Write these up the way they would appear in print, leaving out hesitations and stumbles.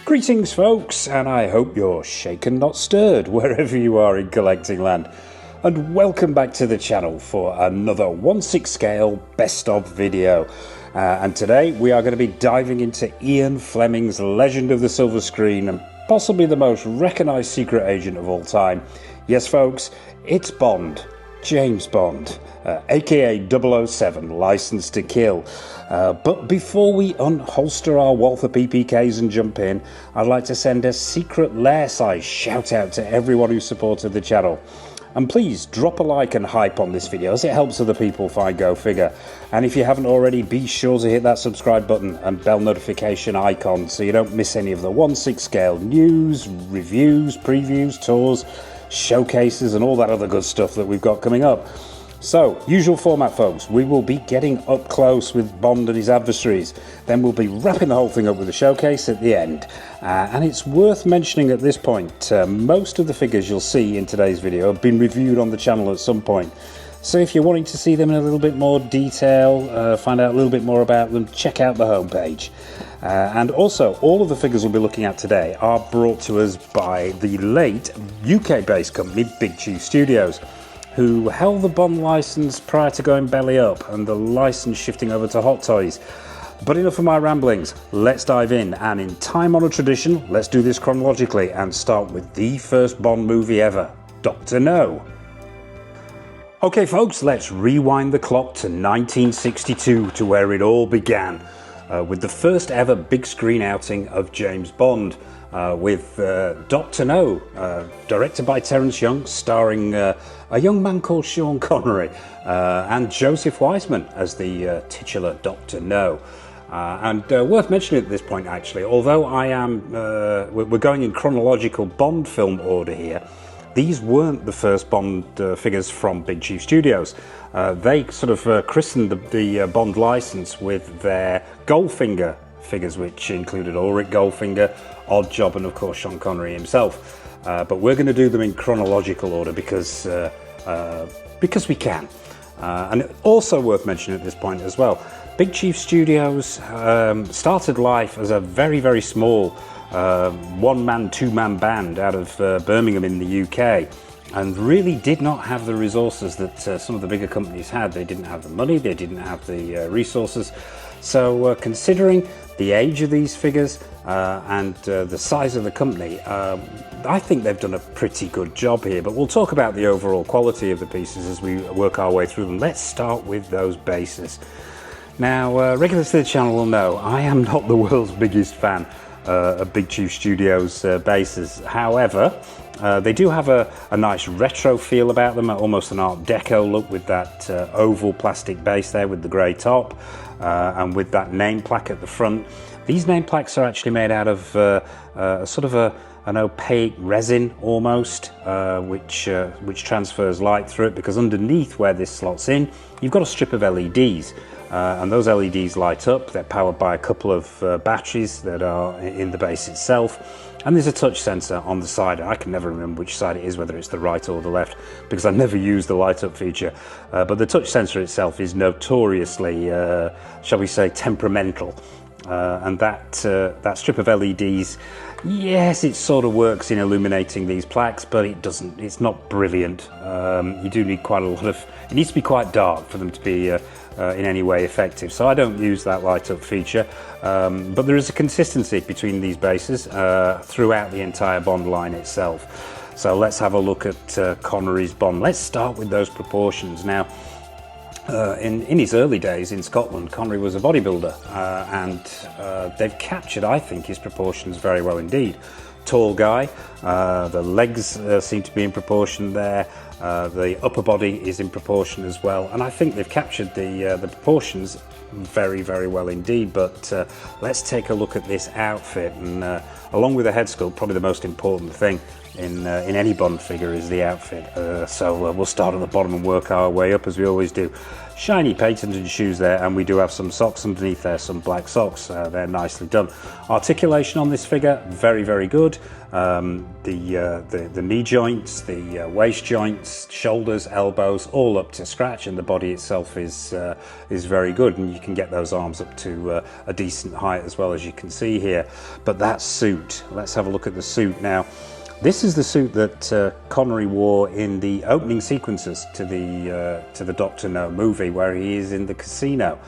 Greetings folks, and I hope you're shaken not stirred wherever you are in collecting land. And welcome back to the channel for another 1/6 scale best of video. And today we are going to be diving into Ian Fleming's Legend of the Silver Screen and possibly the most recognised secret agent of all time. Yes folks, it's Bond. James Bond, aka 007, Licensed to Kill. But before we unholster our Walther PPKs and jump in, I'd like to send a secret lair-size shout out to everyone who supported the channel. And please drop a like and hype on this video as it helps other people find Go Figure. And if you haven't already, be sure to hit that subscribe button and bell notification icon so you don't miss any of the 1/6 scale news, reviews, previews, tours, showcases and all that other good stuff that we've got coming up. So, usual format folks, we will be getting up close with Bond and his adversaries, then we'll be wrapping the whole thing up with a showcase at the end. And it's worth mentioning at this point, most of the figures you'll see in today's video have been reviewed on the channel at some point. So if you're wanting to see them in a little bit more detail, find out a little bit more about them, check out the homepage. And also, all of the figures we'll be looking at today are brought to us by the late UK-based company Big Chief Studios, who held the Bond license prior to going belly up and the license shifting over to Hot Toys. But enough of my ramblings, let's dive in, and in time-honoured tradition, let's do this chronologically and start with the first Bond movie ever, Dr. No. Okay folks, let's rewind the clock to 1962 to where it all began, with the first ever big screen outing of James Bond, with Dr. No, directed by Terence Young, starring a young man called Sean Connery, and Joseph Wiseman as the titular Dr. No. And worth mentioning at this point actually, although we're going in chronological Bond film order here, these weren't the first Bond figures from Big Chief Studios. They sort of christened the Bond license with their Goldfinger figures, which included Ulrich Goldfinger, Oddjob, and of course Sean Connery himself. But we're going to do them in chronological order because we can. And also worth mentioning at this point as well, Big Chief Studios started life as a very, very small one-man, two-man band out of Birmingham in the UK, and really did not have the resources that some of the bigger companies had. They didn't have the money, they didn't have the resources. So considering the age of these figures and the size of the company, I think they've done a pretty good job here, but we'll talk about the overall quality of the pieces as we work our way through them. Let's start with those bases. Now, regulars to the channel will know I am not the world's biggest fan of Big Chief Studios bases. However, they do have a nice retro feel about them, almost an Art Deco look with that oval plastic base there with the grey top, and with that name plaque at the front. These name plaques are actually made out of sort of an opaque resin almost, which transfers light through it, because underneath where this slots in, you've got a strip of LEDs. And those LEDs light up. They're powered by a couple of batteries that are in the base itself, and there's a touch sensor on the side. I can never remember which side it is, whether it's the right or the left, because I never use the light up feature, but the touch sensor itself is notoriously shall we say temperamental, and that strip of LEDs, yes, it sort of works in illuminating these plaques, but it's not brilliant. You do need quite a lot of, it needs to be quite dark for them to be in any way effective, so I don't use that light up feature, but there is a consistency between these bases throughout the entire Bond line itself. So let's have a look at Connery's Bond. Let's start with those proportions. Now, in his early days in Scotland, Connery was a bodybuilder, and they've captured, I think, his proportions very well indeed. Tall guy, the legs seem to be in proportion there, the upper body is in proportion as well, and I think they've captured the proportions very, very well indeed. But let's take a look at this outfit, and along with the head sculpt, probably the most important thing in any Bond figure is the outfit. So we'll start at the bottom and work our way up as we always do. Shiny patented shoes there, and we do have some socks underneath there, some black socks. They're nicely done. Articulation on this figure, very, very good. The knee joints, the waist joint, joints, shoulders, elbows, all up to scratch, and the body itself is very good, and you can get those arms up to a decent height as well, as you can see here. But that suit, let's have a look at the suit now. This is the suit that Connery wore in the opening sequences to the Dr. No movie, where he is in the casino.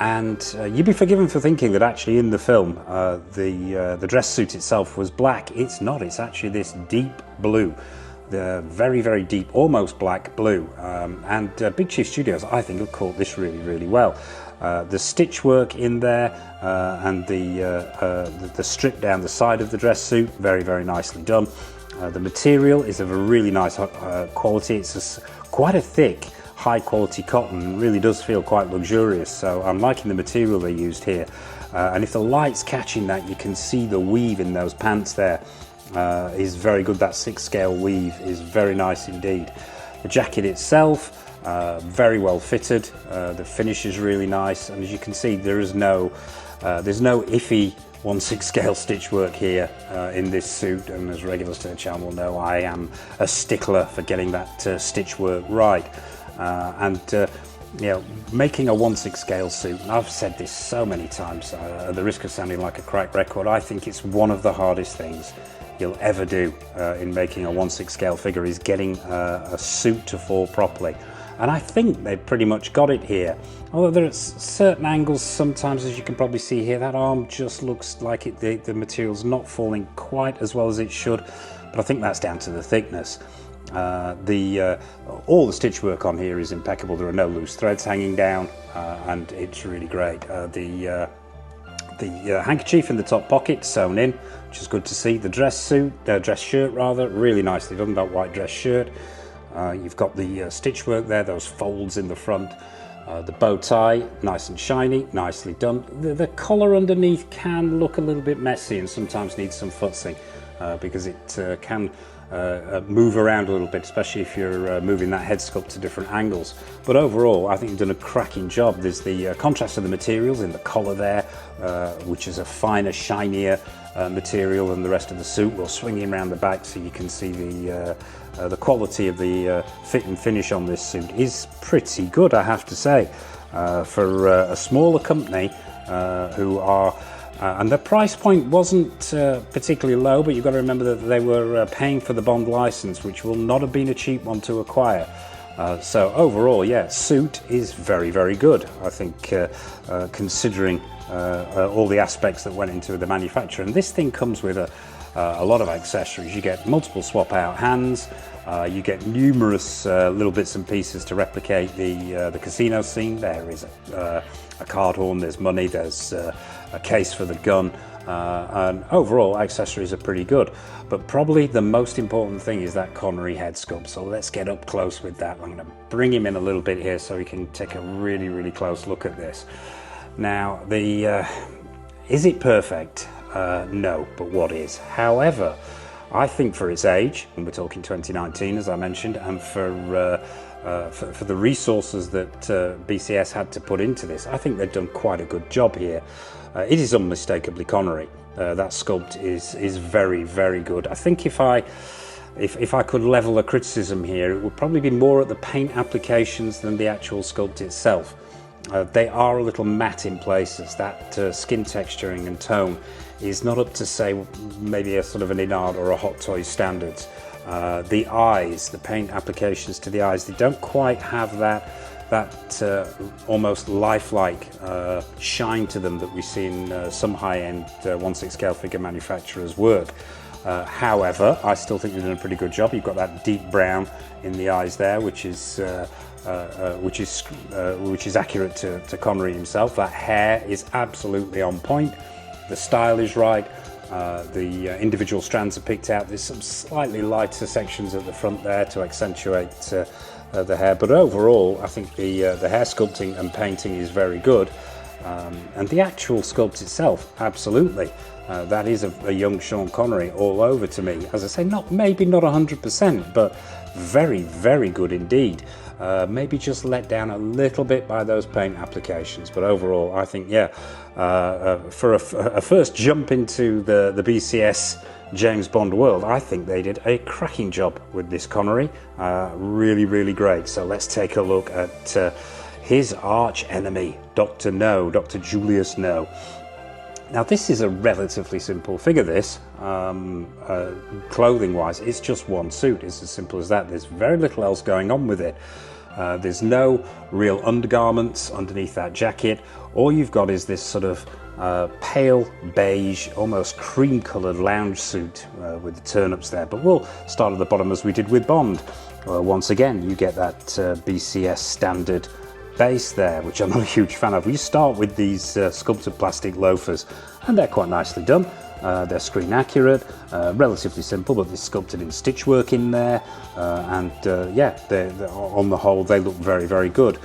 And you'd be forgiven for thinking that actually in the film the dress suit itself was black. It's not. It's actually this deep blue, the very, very deep, almost black blue. And Big Chief Studios, I think, have caught this really, really well. The stitch work in there and the strip down the side of the dress suit, very, very nicely done. The material is of a really nice quality. It's quite a thick, high quality cotton, and really does feel quite luxurious, so I'm liking the material they used here. And if the light's catching that, you can see the weave in those pants there is very good. That 6 scale weave is very nice indeed. The jacket itself, very well fitted. The finish is really nice, and as you can see, there's no iffy 1/6 scale stitch work here in this suit, and as regulars to the channel will know, I am a stickler for getting that stitch work right. You know, making a 1/6 scale suit, and I've said this so many times at the risk of sounding like a cracked record, I think it's one of the hardest things you'll ever do in making a 1/6 scale figure, is getting a suit to fall properly. And I think they've pretty much got it here. Although there are certain angles sometimes, as you can probably see here, that arm just looks like the material's not falling quite as well as it should, but I think that's down to the thickness. All the stitch work on here is impeccable. There are no loose threads hanging down, and it's really great. The handkerchief in the top pocket sewn in, which is good to see. The dress shirt rather, really nicely done, that white dress shirt. You've got the stitch work there, those folds in the front. The bow tie, nice and shiny, nicely done. The collar underneath can look a little bit messy and sometimes needs some futzing because it can move around a little bit, especially if you're moving that head sculpt to different angles. But overall, I think you've done a cracking job. There's the contrast of the materials in the collar there, which is a finer, shinier material than the rest of the suit. We'll swing him around the back so you can see the quality of the fit and finish on this suit is pretty good, I have to say, for a smaller company who are and the price point wasn't particularly low, but you've got to remember that they were paying for the Bond license, which will not have been a cheap one to acquire. So overall, yeah, suit is very, very good, I think, considering all the aspects that went into the manufacture. And this thing comes with a lot of accessories. You get multiple swap out hands, you get numerous little bits and pieces to replicate the casino scene. There is a card horn, there's money, there's a case for the gun, and overall accessories are pretty good. But probably the most important thing is that Connery head sculpt, so let's get up close with that. I'm going to bring him in a little bit here so we can take a really, really close look at this. Now, is it perfect? No, but what is? However, I think for its age, and we're talking 2019 as I mentioned, and for the resources that BCS had to put into this, I think they've done quite a good job here. It is unmistakably Connery. That sculpt is very, very good. I think if I could level a criticism here, it would probably be more at the paint applications than the actual sculpt itself. They are a little matte in places. That skin texturing and tone is not up to, say, maybe a sort of an Inard or a Hot Toys standards. The eyes, the paint applications to the eyes, they don't quite have that almost lifelike shine to them that we see in some high-end 1/6 scale figure manufacturers' work. However, I still think they've done a pretty good job. You've got that deep brown in the eyes there, which is accurate to Connery himself. That hair is absolutely on point. The style is right. The individual strands are picked out. There's some slightly lighter sections at the front there to accentuate the hair, but overall I think the hair sculpting and painting is very good. And the actual sculpt itself, absolutely. That is a young Sean Connery all over to me. As I say, maybe not 100%, but very, very good indeed. Maybe just let down a little bit by those paint applications, but overall, I think, yeah, for a first jump into the BCS James Bond world, I think they did a cracking job with this Connery. Really, really great. So let's take a look at his arch enemy, Dr. No, Dr. Julius No. Now, this is a relatively simple figure, this. Clothing-wise, it's just one suit. It's as simple as that. There's very little else going on with it. There's no real undergarments underneath that jacket. All you've got is this sort of pale beige, almost cream-coloured lounge suit with the turn-ups there. But we'll start at the bottom as we did with Bond. Once again, you get that BCS standard base there, which I'm not a huge fan of. We start with these sculpted plastic loafers, and they're quite nicely done. They're screen accurate, relatively simple, but they're sculpted in stitch work in there, and yeah, they're, on the whole, they look very, very good.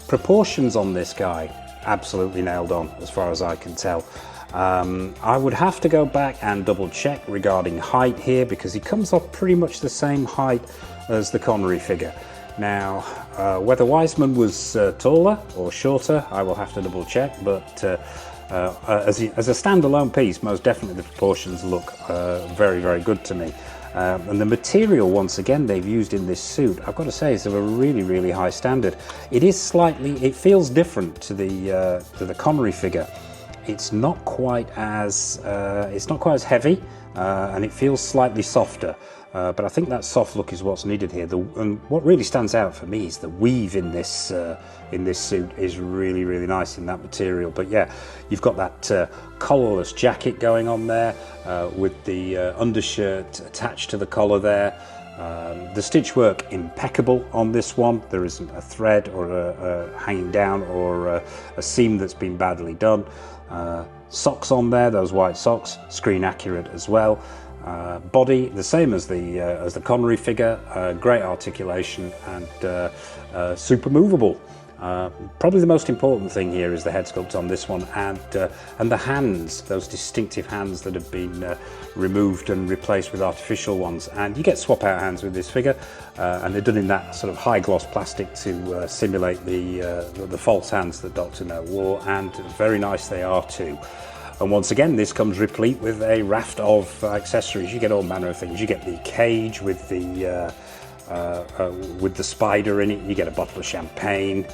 Proportions on this guy, absolutely nailed on, as far as I can tell. I would have to go back and double check regarding height here, because he comes off pretty much the same height as the Connery figure. Now, whether Wiseman was taller or shorter, I will have to double check, but as a standalone piece, most definitely the proportions look very, very good to me. And the material, once again, they've used in this suit, I've got to say, is of a really, really high standard. It feels different to the Connery figure. It's not quite as heavy, and it feels slightly softer. But I think that soft look is what's needed here. And what really stands out for me is the weave in this suit is really, really nice in that material. But yeah, you've got that collarless jacket going on there with the undershirt attached to the collar there. The stitch work impeccable on this one. There isn't a thread or a hanging down or a seam that's been badly done. Socks on there, those white socks, screen accurate as well. Body the same as the Connery figure, great articulation and super movable. Probably the most important thing here is the head sculpt on this one, and the hands, those distinctive hands that have been removed and replaced with artificial ones. And you get swap out hands with this figure, and they're done in that sort of high gloss plastic to simulate the false hands that Dr. No wore, and very nice they are too. And once again, this comes replete with a raft of accessories. You get all manner of things. You get the cage with the spider in it. You get a bottle of champagne.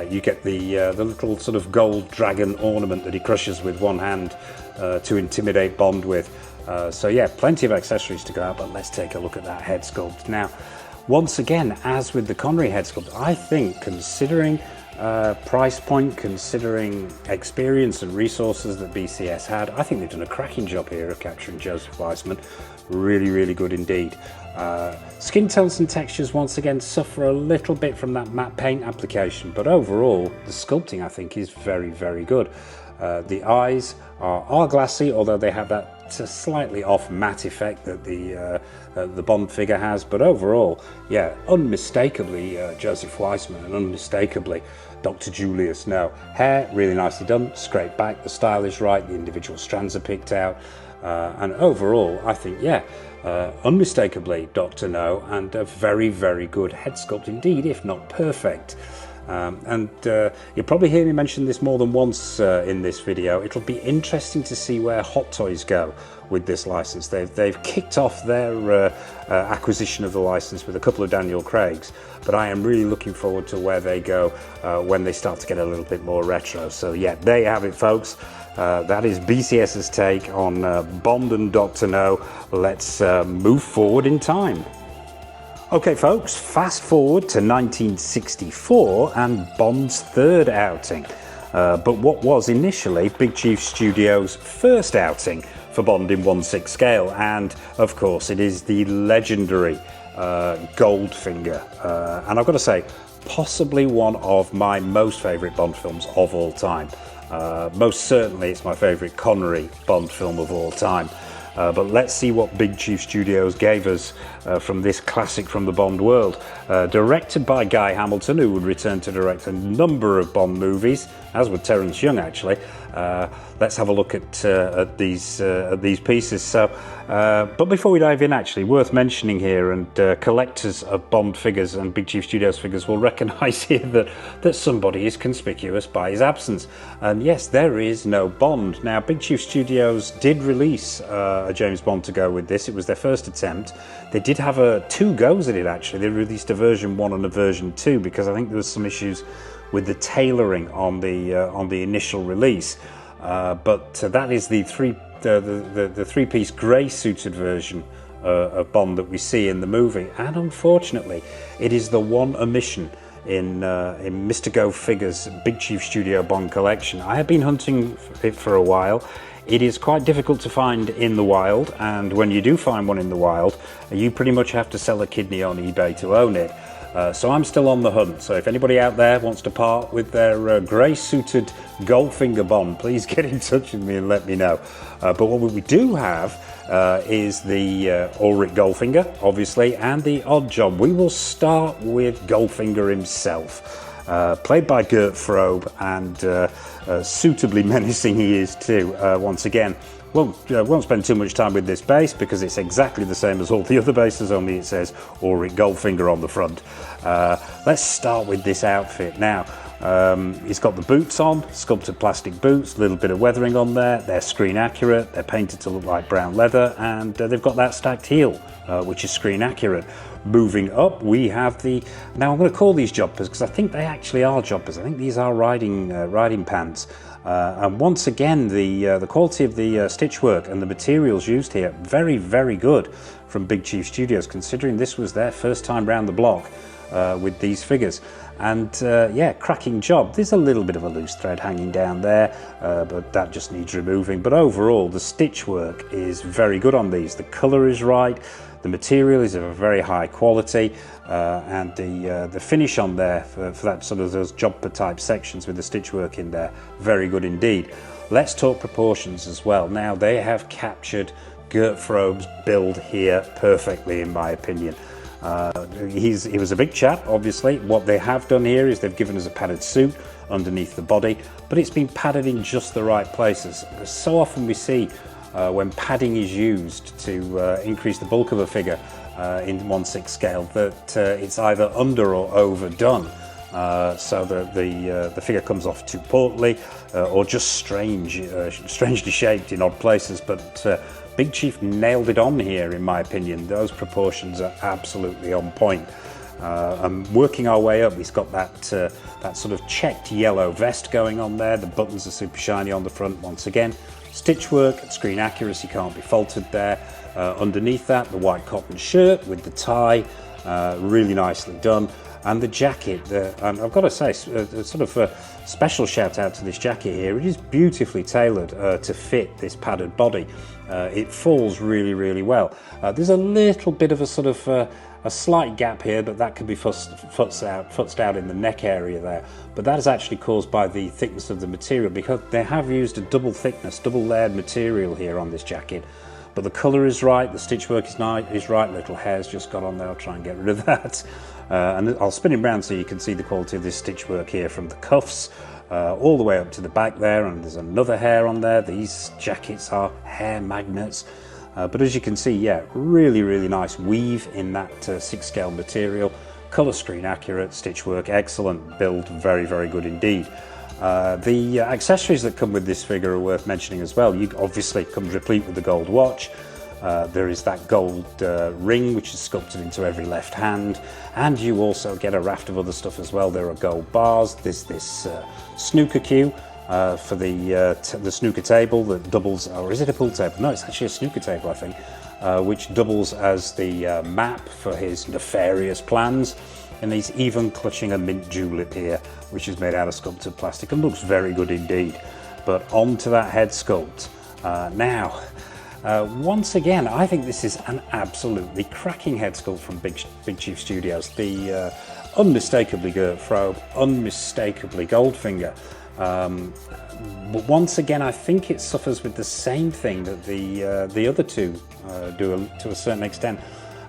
You get the little sort of gold dragon ornament that he crushes with one hand to intimidate Bond with. So yeah, plenty of accessories to go out, but let's take a look at that head sculpt. Now, once again, as with the Connery head sculpt, I think, considering price point, considering experience and resources that BCS had, I think they've done a cracking job here of capturing Joseph Wiseman. Really, really good indeed. Skin tones and textures once again suffer a little bit from that matte paint application, but overall the sculpting I think is very, very good. The eyes are glassy, although they have that slightly off matte effect that the Bond figure has, but overall, yeah, unmistakably Joseph Wiseman, and unmistakably Dr. Julius No. Hair really nicely done, scraped back, the style is right, the individual strands are picked out, and overall I think, yeah, unmistakably Dr. No, and a very, very good head sculpt indeed, if not perfect. You'll probably hear me mention this more than once in this video. It'll be interesting to see where Hot Toys go with this license. They've kicked off their acquisition of the license with a couple of Daniel Craigs, but I am really looking forward to where they go when they start to get a little bit more retro. So yeah, there you have it, folks. That is BCS's take on Bond and Dr. No. Let's move forward in time. Okay folks, fast forward to 1964 and Bond's third outing. But what was initially Big Chief Studios' first outing for Bond in 1/6 scale, and of course it is the legendary Goldfinger. And I've got to say, possibly one of my most favourite Bond films of all time. Most certainly it's my favourite Connery Bond film of all time. But let's see what Big Chief Studios gave us from this classic from the Bond world. Directed by Guy Hamilton, who would return to direct a number of Bond movies, as would Terence Young actually. Let's have a look at these pieces. So, but before we dive in, actually, worth mentioning here, and collectors of Bond figures and Big Chief Studios figures will recognise here that somebody is conspicuous by his absence. And yes, there is no Bond. Now, Big Chief Studios did release a James Bond to go with this. It was their first attempt. They did have two goes at it, actually. They released a version 1 and a version 2 because I think there was some issues with the tailoring on the initial release. But that is the three-piece grey suited version of Bond that we see in the movie, and unfortunately, it is the one omission in Mr. Go Figures' Big Chief Studio Bond collection. I have been hunting it for a while. It is quite difficult to find in the wild, and when you do find one in the wild, you pretty much have to sell a kidney on eBay to own it. So I'm still on the hunt, so if anybody out there wants to part with their grey-suited Goldfinger Bond, please get in touch with me and let me know. But what we do have is the Ulrich Goldfinger, obviously, and the Odd Job. We will start with Goldfinger himself, played by Gert Frobe, and suitably menacing he is too, once again. Won't spend too much time with this base because it's exactly the same as all the other bases, only it says Ulrich Goldfinger on the front. Let's start with this outfit now. He's got the boots on, sculpted plastic boots, a little bit of weathering on there. They're screen accurate, they're painted to look like brown leather, and they've got that stacked heel, which is screen accurate. Moving up, we have now I'm going to call these jumpers because I think they actually are jumpers. I think these are riding pants. And once again, the quality of the stitch work and the materials used here, very, very good from Big Chief Studios, considering this was their first time round the block with these figures. And yeah, cracking job. There's a little bit of a loose thread hanging down there, but that just needs removing. But overall, the stitch work is very good on these. The colour is right. The material is of a very high quality, and the finish on there for that sort of those jumper type sections with the stitch work in there, very good indeed. Let's talk proportions as well. Now, they have captured Gert Frobe's build here perfectly, in my opinion. He was a big chap, obviously. What they have done here is they've given us a padded suit underneath the body, but it's been padded in just the right places. So often we see when padding is used to increase the bulk of a figure in 1/6 scale, that it's either under or overdone, so that the figure comes off too portly or just strangely shaped in odd places. But Big Chief nailed it on here, in my opinion. Those proportions are absolutely on point. And working our way up, he's got that sort of checked yellow vest going on there. The buttons are super shiny on the front once again. Stitch work, screen accuracy can't be faulted there. Underneath that, the white cotton shirt with the tie, really nicely done. And the jacket, and I've got to say, a sort of a special shout out to this jacket here. It is beautifully tailored to fit this padded body. It falls really, really well. There's a little bit of a sort of a slight gap here, but that could be futzed out in the neck area there. But that is actually caused by the thickness of the material, because they have used a double thickness, double layered material here on this jacket. But the colour is right, the stitch work is right, little hair's just got on there. I'll try and get rid of that. And I'll spin him round so you can see the quality of this stitch work here, from the cuffs all the way up to the back there, and there's another hair on there. These jackets are hair magnets. But as you can see, yeah, really, really nice weave in that 6 scale material. Colour screen accurate, stitch work excellent, build very, very good indeed. The accessories that come with this figure are worth mentioning as well. Obviously it comes replete with the gold watch. There is that gold ring which is sculpted into every left hand, and you also get a raft of other stuff as well. There are gold bars. There's this snooker cue for the snooker table that doubles, or is it a pool table? No, it's actually a snooker table, I think, which doubles as the map for his nefarious plans. And he's even clutching a mint julep here, which is made out of sculpted plastic and looks very good indeed. But on to that head sculpt. Now, once again, I think this is an absolutely cracking head sculpt from Big Chief Studios. The unmistakably Gert Frobe, unmistakably Goldfinger. But once again, I think it suffers with the same thing that the other two do to a certain extent,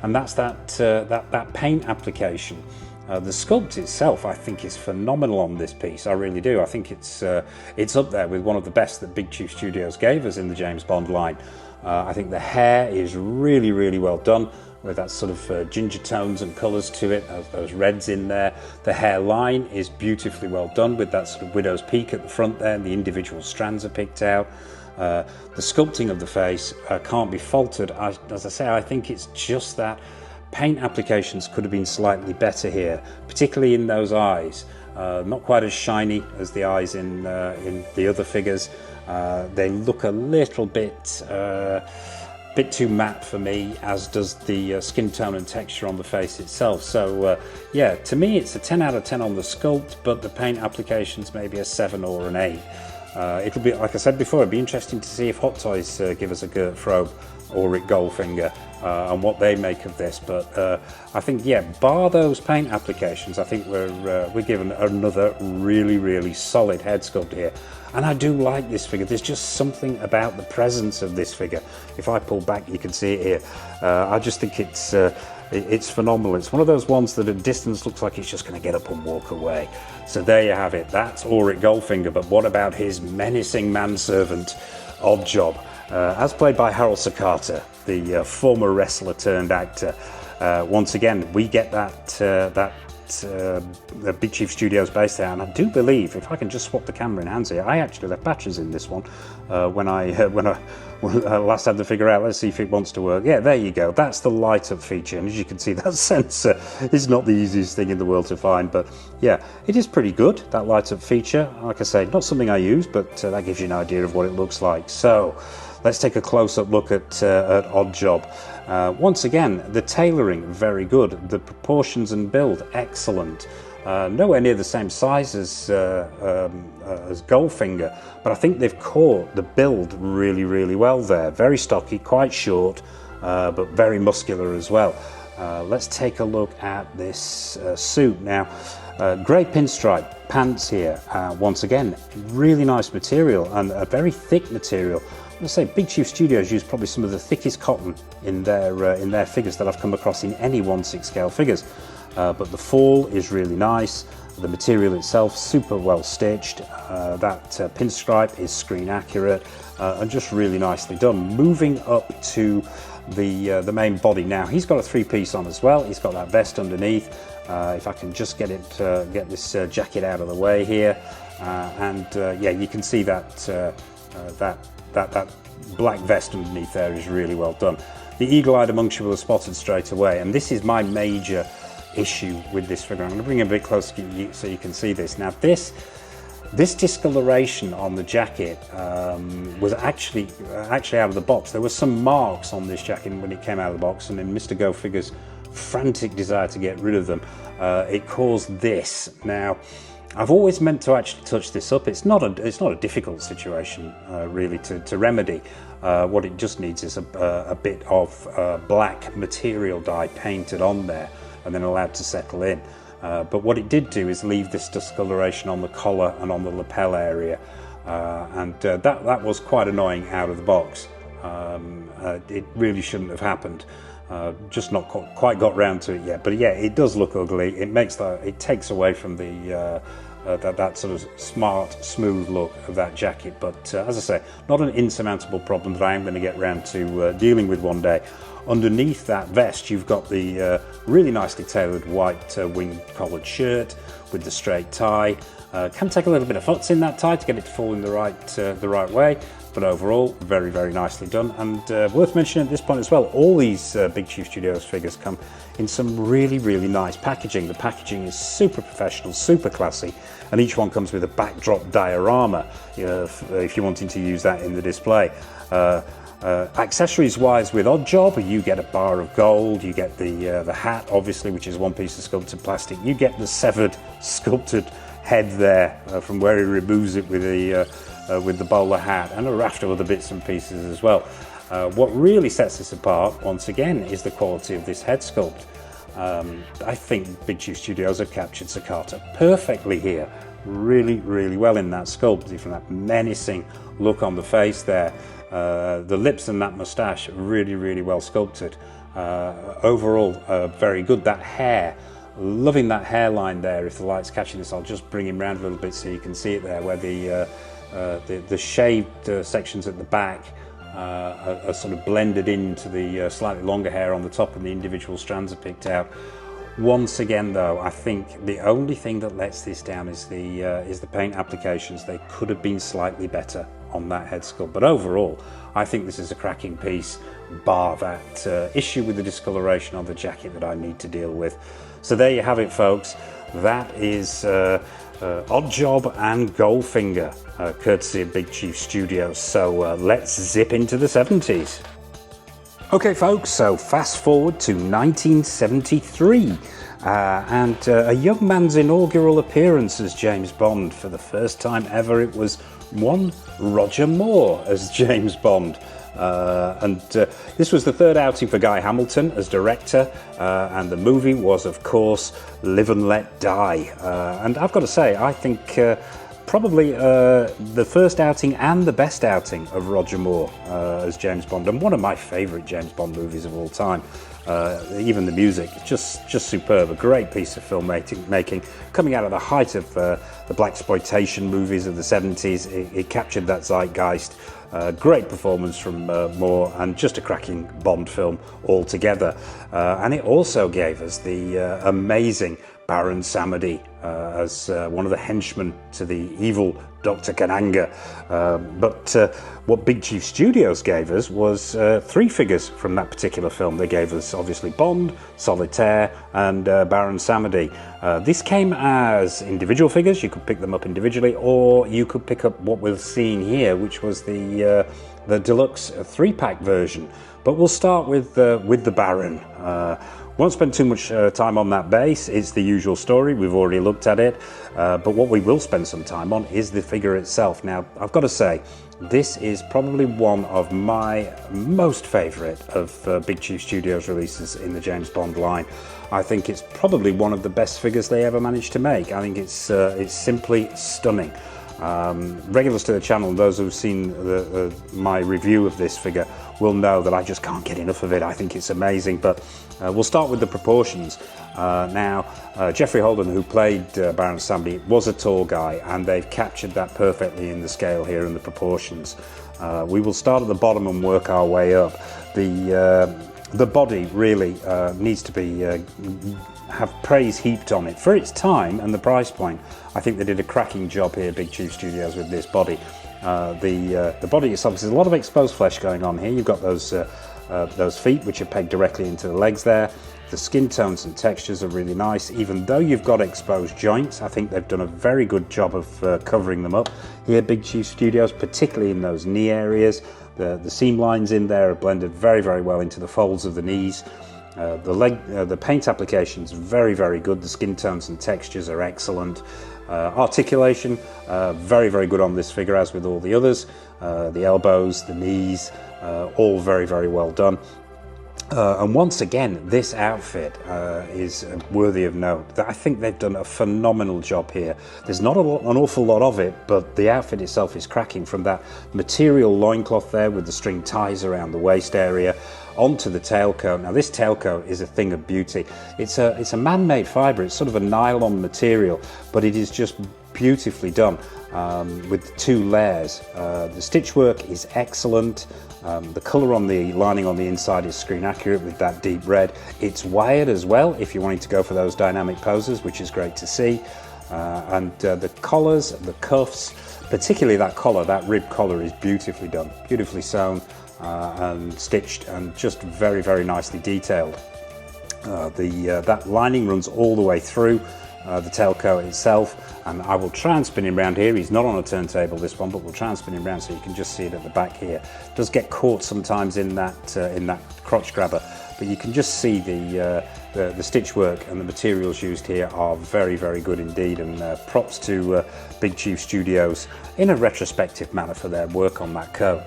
and that's that paint application. The sculpt itself, I think, is phenomenal on this piece. I really do. I think it's up there with one of the best that Big Chief Studios gave us in the James Bond line. I think the hair is really, really well done, with that sort of ginger tones and colours to it, those reds in there. The hairline is beautifully well done, with that sort of widow's peak at the front there, and the individual strands are picked out. The sculpting of the face can't be faulted. As I say, I think it's just that paint applications could have been slightly better here, particularly in those eyes. Not quite as shiny as the eyes in the other figures. They look a little bit too matte for me, as does the skin tone and texture on the face itself. So yeah, to me it's a 10 out of 10 on the sculpt, but the paint applications maybe a 7 or an 8. It'll be, like I said before, it'd be interesting to see if Hot Toys give us a Gert Frobe or Rick Goldfinger and what they make of this. But I think, yeah, bar those paint applications, I think we're given another really, really solid head sculpt here. And I do like this figure. There's just something about the presence of this figure. If I pull back, you can see it here. I just think it's phenomenal. It's one of those ones that at distance looks like it's just going to get up and walk away. So there you have it. That's Ulrich Goldfinger. But what about his menacing manservant, Oddjob? As played by Harold Sakata, the former wrestler turned actor. Once again, we get that the Big Chief Studios base there, and I do believe, if I can just swap the camera in hands here, I actually left batteries in this one when I last had the figure out. Let's see if it wants to work. Yeah, there you go. That's the light up feature, and as you can see, that sensor is not the easiest thing in the world to find, but yeah, it is pretty good, that light up feature. Like I say, not something I use, but that gives you an idea of what it looks like. So let's take a close-up look at Oddjob. Once again, the tailoring, very good. The proportions and build, excellent. Nowhere near the same size as Goldfinger, but I think they've caught the build really, really well there. Very stocky, quite short, but very muscular as well. Let's take a look at this suit now. Grey pinstripe pants here. Once again, really nice material, and a very thick material. I say Big Chief Studios use probably some of the thickest cotton in their figures that I've come across in any 1/6 scale figures. But the fall is really nice. The material itself super well stitched. That pinstripe is screen accurate and just really nicely done. Moving up to the main body now, he's got a 3-piece on as well. He's got that vest underneath. If I can just get this jacket out of the way here, and yeah, you can see that that black vest underneath there is really well done. The eagle-eyed amongst you will have spotted straight away, and this is my major issue with this figure. I'm going to bring it a bit closer so you can see this. Now this discoloration on the jacket was actually out of the box. There were some marks on this jacket when it came out of the box, and in Mr. Go Figure's frantic desire to get rid of them, it caused this. Now, I've always meant to actually touch this up. It's not a difficult situation really to remedy. What it just needs is a bit of black material dye painted on there and then allowed to settle in. But what it did do is leave this discoloration on the collar and on the lapel area, and that was quite annoying out of the box. It really shouldn't have happened. Just not quite got round to it yet, but yeah, it does look ugly. It takes away from the that sort of smart, smooth look of that jacket. But as I say, not an insurmountable problem that I am going to get round to dealing with one day. Underneath that vest, you've got the really nicely tailored white wing collared shirt with the straight tie. Can take a little bit of futz in that tie to get it to fall in the right way. But overall, very, very nicely done. And worth mentioning at this point as well, all these Big Chief Studios figures come in some really, really nice packaging. The packaging is super professional, super classy, and each one comes with a backdrop diorama, if you're wanting to use that in the display. Accessories-wise, with Oddjob, you get a bar of gold, you get the hat, obviously, which is one piece of sculpted plastic. You get the severed, sculpted head there from where he removes it with the bowler hat, and a raft of other bits and pieces as well. What really sets this apart, once again, is the quality of this head sculpt. I think Big Chief Studios have captured Sakata perfectly here. really, really well in that sculpt, from that menacing look on the face there. The lips and that moustache, really, really well sculpted. Overall, very good. That hair, loving that hairline there. If the light's catching this, I'll just bring him round a little bit so you can see it there, where the shaved sections at the back are sort of blended into the slightly longer hair on the top, and the individual strands are picked out. Once again, though, I think the only thing that lets this down is the paint applications. They could have been slightly better on that head sculpt, but overall, I think this is a cracking piece, bar that issue with the discoloration on the jacket that I need to deal with. So there you have it, folks. That is Odd Job and Goldfinger, courtesy of Big Chief Studios. So let's zip into the 70s. Okay, folks, so fast forward to 1973, and a young man's inaugural appearance as James Bond. For the first time ever, it was one Roger Moore as James Bond. This was the third outing for Guy Hamilton as director, and the movie was, of course, Live and Let Die. And I've got to say, I think probably the first outing and the best outing of Roger Moore as James Bond, and one of my favourite James Bond movies of all time. Even the music, just superb. A great piece of filmmaking coming out of the height of the blaxploitation movies of the 70s. It captured that zeitgeist. Great performance from Moore, and just a cracking Bond film altogether. And it also gave us the amazing Baron Samedi as one of the henchmen to the evil Dr. Kananga. But what Big Chief Studios gave us was three figures from that particular film. They gave us, obviously, Bond, Solitaire, and Baron Samedi. This came as individual figures. You could pick them up individually, or you could pick up what we're seeing here, which was the deluxe 3-pack version. But we'll start with the Baron. Won't spend too much time on that base. It's the usual story. We've already looked at it. But what we will spend some time on is the figure itself. Now, I've got to say, this is probably one of my most favourite of Big Chief Studios releases in the James Bond line. I think it's probably one of the best figures they ever managed to make. I think it's simply stunning. Regulars to the channel and those who've seen my review of this figure will know that I just can't get enough of it. I think it's amazing, but we'll start with the proportions. Now, Geoffrey Holden, who played Baron Samedi, was a tall guy, and they've captured that perfectly in the scale here and the proportions. We will start at the bottom and work our way up. The body really needs to be have praise heaped on it for its time and the price point. I think they did a cracking job here, Big Chief Studios, with this body. The body itself, there's a lot of exposed flesh going on here. You've got those feet which are pegged directly into the legs there. The skin tones and textures are really nice. Even though you've got exposed joints, I think they've done a very good job of covering them up here, Big Chief Studios, particularly in those knee areas. The seam lines in there are blended very, very well into the folds of the knees. The paint application's very, very good. The skin tones and textures are excellent. Articulation, very, very good on this figure, as with all the others. The elbows, the knees, all very, very well done. And once again, this outfit is worthy of note. I think they've done a phenomenal job here. There's not an awful lot of it, but the outfit itself is cracking, from that material loincloth there with the string ties around the waist area onto the tailcoat. Now, this tailcoat is a thing of beauty. It's a man-made fibre. It's sort of a nylon material, but it is just beautifully done with 2 layers. The stitch work is excellent. The colour on the lining on the inside is screen accurate with that deep red. It's wired as well if you're wanting to go for those dynamic poses, which is great to see. And the collars, the cuffs, particularly that collar, that rib collar, is beautifully done, beautifully sewn and stitched, and just very, very nicely detailed. That lining runs all the way through the tailcoat itself, and I will try and spin him around here. He's not on a turntable, this one, but we'll try and spin him around so you can just see it at the back here. It does get caught sometimes in that crotch grabber, but you can just see the stitch work and the materials used here are very, very good indeed, and props to Big Chief Studios in a retrospective manner for their work on that coat.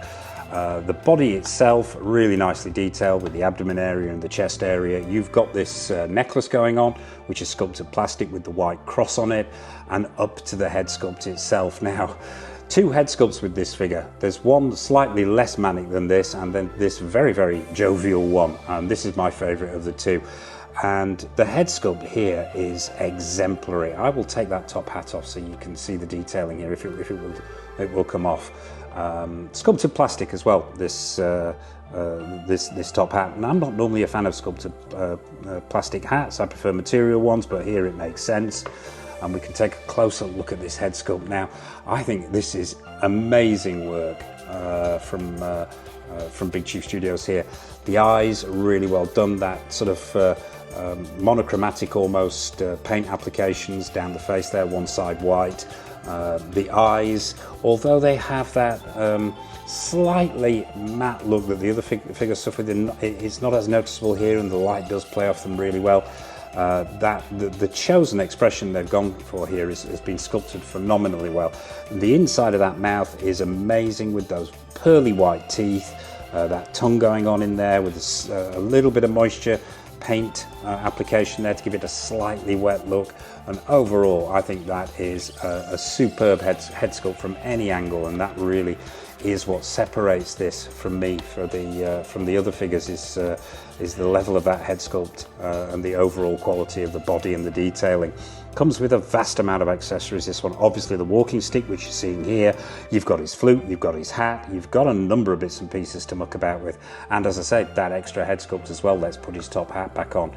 The body itself really nicely detailed with the abdomen area and the chest area. You've got this necklace going on, which is sculpted plastic with the white cross on it, and up to the head sculpt itself. Now, two head sculpts with this figure. There's one slightly less manic than this, and then this very, very jovial one. And this is my favorite of the two. And the head sculpt here is exemplary. I will take that top hat off so you can see the detailing here, if it will come off. Sculpted plastic as well, this top hat. And I'm not normally a fan of sculpted plastic hats. I prefer material ones, but here it makes sense. And we can take a closer look at this head sculpt now. I think this is amazing work from Big Chief Studios here. The eyes are really well done. That sort of monochromatic almost paint applications down the face there, one side white. The eyes, although they have that slightly matte look that the other figures suffer with, it's not as noticeable here, and the light does play off them really well. The chosen expression they've gone for here has been sculpted phenomenally well. The inside of that mouth is amazing with those pearly white teeth, that tongue going on in there with a little bit of moisture paint application there to give it a slightly wet look. And overall, I think that is a superb head sculpt from any angle, and that really is what separates this from me from the other figures, is the level of that head sculpt and the overall quality of the body and the detailing. Comes with a vast amount of accessories, this one. Obviously the walking stick, which you're seeing here. You've got his flute, you've got his hat, you've got a number of bits and pieces to muck about with. And as I said, that extra head sculpt as well. Let's put his top hat back on.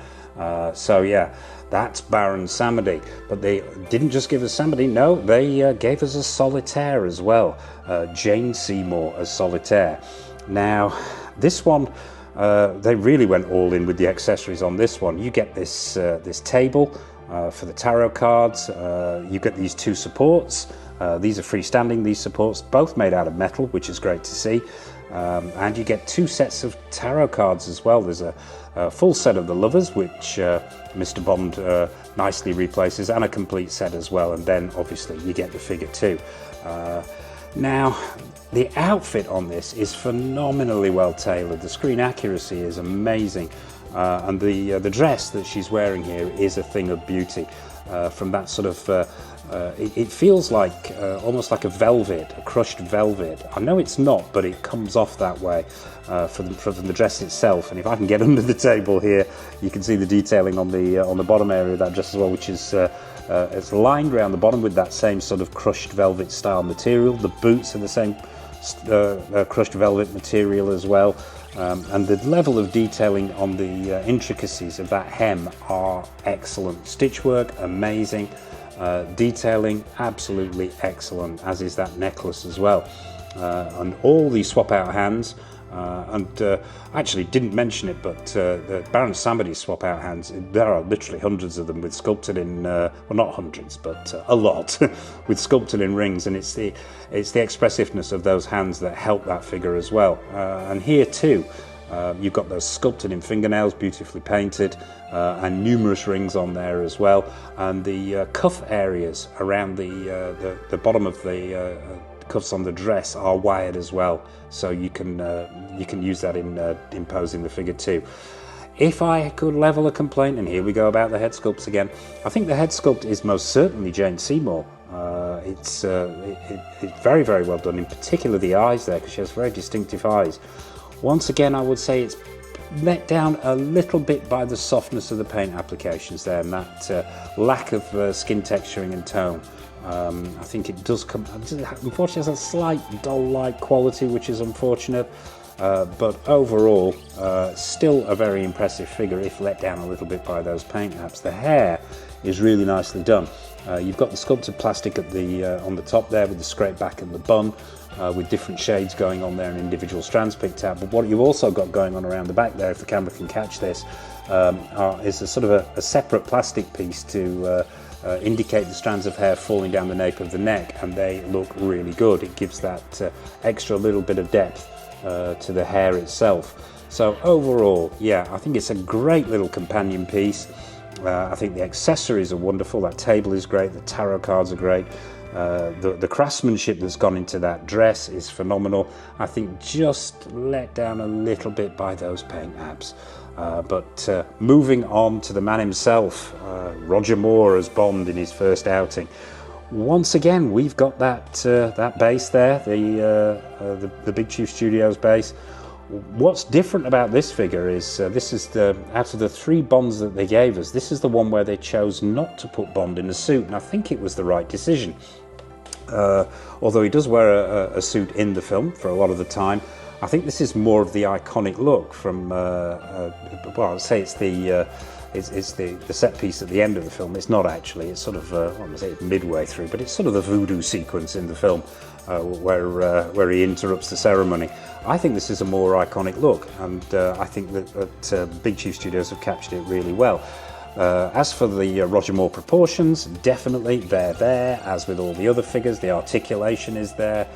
So yeah, that's Baron Samedi. But they didn't just give us Samedi, no, they gave us a solitaire as well. Jane Seymour as solitaire. Now, this one, they really went all in with the accessories on this one. You get this table for the tarot cards. You get these two supports. These are freestanding, these supports, both made out of metal, which is great to see. And you get two sets of tarot cards as well. There's a full set of the Lovers, which Mr. Bond nicely replaces, and a complete set as well. And then obviously you get the figure too. Now, the outfit on this is phenomenally well tailored. The screen accuracy is amazing. And the dress that she's wearing here is a thing of beauty. From that sort of, it feels like almost like a velvet, a crushed velvet. I know it's not, but it comes off that way from the dress itself. And if I can get under the table here, you can see the detailing on the bottom area of that dress as well, which is it's lined around the bottom with that same sort of crushed velvet style material. The boots are the same crushed velvet material as well. And the level of detailing on the intricacies of that hem are excellent. Stitchwork, amazing. Detailing, absolutely excellent, as is that necklace as well. And all these swap out hands, I actually didn't mention it, but the Baron Samedi swap out hands, there are literally hundreds of them with sculpted in, well, not hundreds, but a lot with sculpted in rings, and it's the expressiveness of those hands that help that figure as well. And here too, you've got those sculpted in fingernails, beautifully painted, and numerous rings on there as well. And the cuff areas around the bottom of the cuffs on the dress are wired as well, so you can use that in imposing the figure too. If I could level a complaint, and here we go about the head sculpts again, I think the head sculpt is most certainly Jane Seymour. It's very, very well done, in particular the eyes there, because she has very distinctive eyes. Once again, I would say it's let down a little bit by the softness of the paint applications there, and that lack of skin texturing and tone. I think it does come, unfortunately, has a slight dull-like quality, which is unfortunate, but overall, still a very impressive figure if let down a little bit by those paint apps. The hair is really nicely done. You've got the sculpted plastic at on the top there with the scrape back and the bun, with different shades going on there and individual strands picked out. But what you've also got going on around the back there, if the camera can catch this, is a sort of a separate plastic piece to indicate the strands of hair falling down the nape of the neck, and they look really good. It gives that extra little bit of depth to the hair itself. So overall, yeah, I think it's a great little companion piece. I think the accessories are wonderful. That table is great, the tarot cards are great. The craftsmanship that's gone into that dress is phenomenal. I think just let down a little bit by those paint apps. But moving on to the man himself, Roger Moore as Bond in his first outing. Once again, we've got that base there, the Big Chief Studios base. What's different about this figure is this is out of the 3 Bonds that they gave us, this is the one where they chose not to put Bond in a suit, and I think it was the right decision. Although he does wear a suit in the film for a lot of the time, I think this is more of the iconic look from, well, I'd say it's the set piece at the end of the film. It's not actually, it's sort of, what was it, midway through, but it's sort of the voodoo sequence in the film where he interrupts the ceremony. I think this is a more iconic look, and I think that Big Chief Studios have captured it really well. As for the Roger Moore proportions, definitely they're there, as with all the other figures. The articulation is there.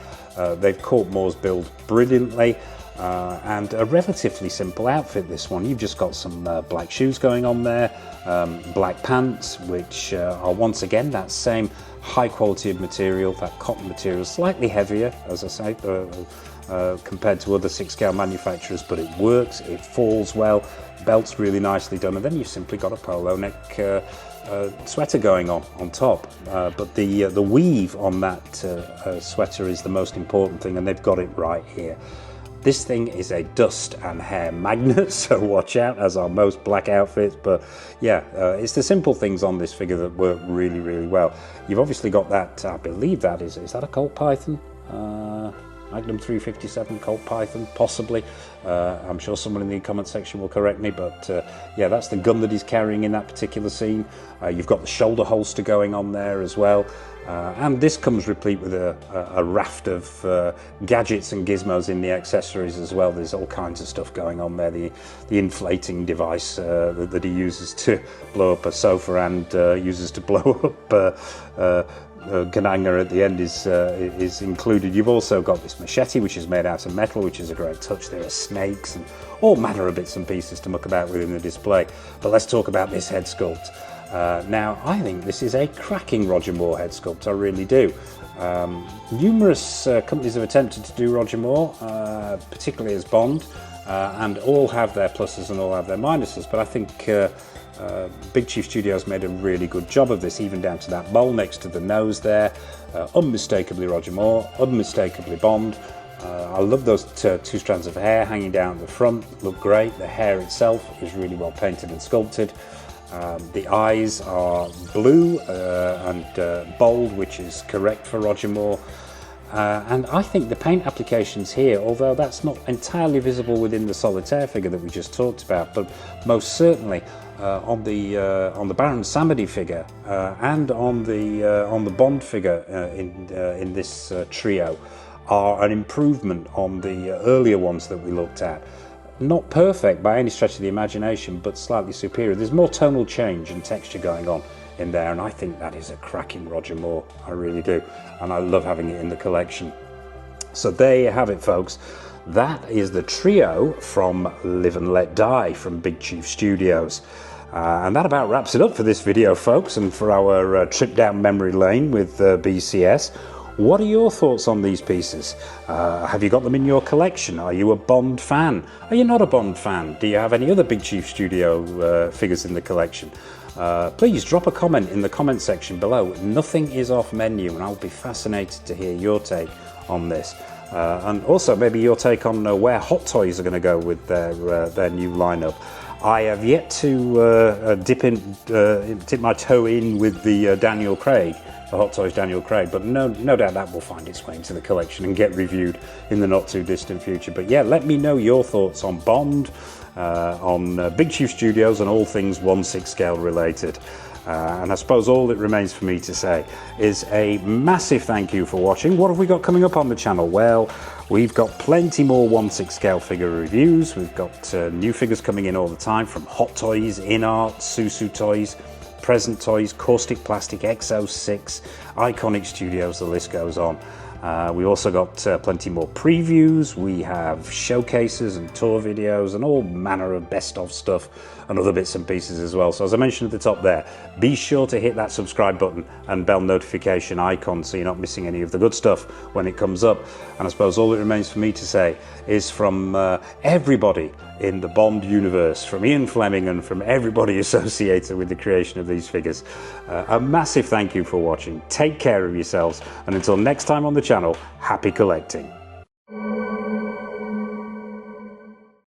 They've caught Moore's build brilliantly, and a relatively simple outfit, this one. You've just got some black shoes going on there, black pants, which are once again that same high quality of material, that cotton material, slightly heavier, as I say, compared to other 6-scale manufacturers, but it works, it falls well, belt's really nicely done, and then you've simply got a polo neck sweater going on top. But the weave on that sweater is the most important thing, and they've got it right here. This thing is a dust and hair magnet, so watch out, as are most black outfits. But yeah, it's the simple things on this figure that work really, really well. You've obviously got that, I believe that is that a Colt Python? Magnum 357 Colt Python, possibly. I'm sure someone in the comment section will correct me, but yeah, that's the gun that he's carrying in that particular scene. You've got the shoulder holster going on there as well. And this comes replete with a raft of gadgets and gizmos in the accessories as well. There's all kinds of stuff going on there. The inflating device that he uses to blow up a sofa and uses to blow up Kananga at the end is included. You've also got this machete, which is made out of metal, which is a great touch. There are snakes and all manner of bits and pieces to muck about with in the display. But let's talk about this head sculpt. Now, I think this is a cracking Roger Moore head sculpt, I really do. Numerous companies have attempted to do Roger Moore, particularly as Bond, and all have their pluses and all have their minuses, but I think Big Chief Studios made a really good job of this, even down to that mole next to the nose there. Unmistakably Roger Moore, unmistakably Bond. I love those 2 strands of hair hanging down at the front, look great. The hair itself is really well painted and sculpted. The eyes are blue and bold, which is correct for Roger Moore. And I think the paint applications here, although that's not entirely visible within the solitaire figure that we just talked about, but most certainly on the Baron Samedi figure and on the Bond figure in this trio are an improvement on the earlier ones that we looked at. Not perfect by any stretch of the imagination, but slightly superior. There's more tonal change and texture going on in there, and I think that is a cracking Roger Moore. I really do, and I love having it in the collection. So there you have it, folks. That is the trio from Live and Let Die from Big Chief Studios. And that about wraps it up for this video, folks, and for our trip down memory lane with BCS. What are your thoughts on these pieces? Have you got them in your collection? Are you a Bond fan? Are you not a Bond fan? Do you have any other Big Chief Studio figures in the collection? Please drop a comment in the comment section below. Nothing is off menu, and I'll be fascinated to hear your take on this. And also maybe your take on where Hot Toys are going to go with their new lineup. I have yet to dip my toe in with the Daniel Craig, the Hot Toys Daniel Craig, but no doubt that will find its way into the collection and get reviewed in the not too distant future. But yeah, let me know your thoughts on Bond, on Big Chief Studios, and all things 1/6 scale related. And I suppose all that remains for me to say is a massive thank you for watching. What have we got coming up on the channel? Well, we've got plenty more 1/6 scale figure reviews. We've got new figures coming in all the time, from Hot Toys, InArt, Susu Toys, Present Toys, Caustic Plastic, XO6, Iconic Studios, the list goes on. We also got plenty more previews. We have showcases and tour videos and all manner of best of stuff and other bits and pieces as well. So as I mentioned at the top there, be sure to hit that subscribe button and bell notification icon so you're not missing any of the good stuff when it comes up. And I suppose all that remains for me to say is from everybody in the Bond universe, from Ian Fleming and from everybody associated with the creation of these figures, a massive thank you for watching. Take care of yourselves, and until next time on the channel, happy collecting.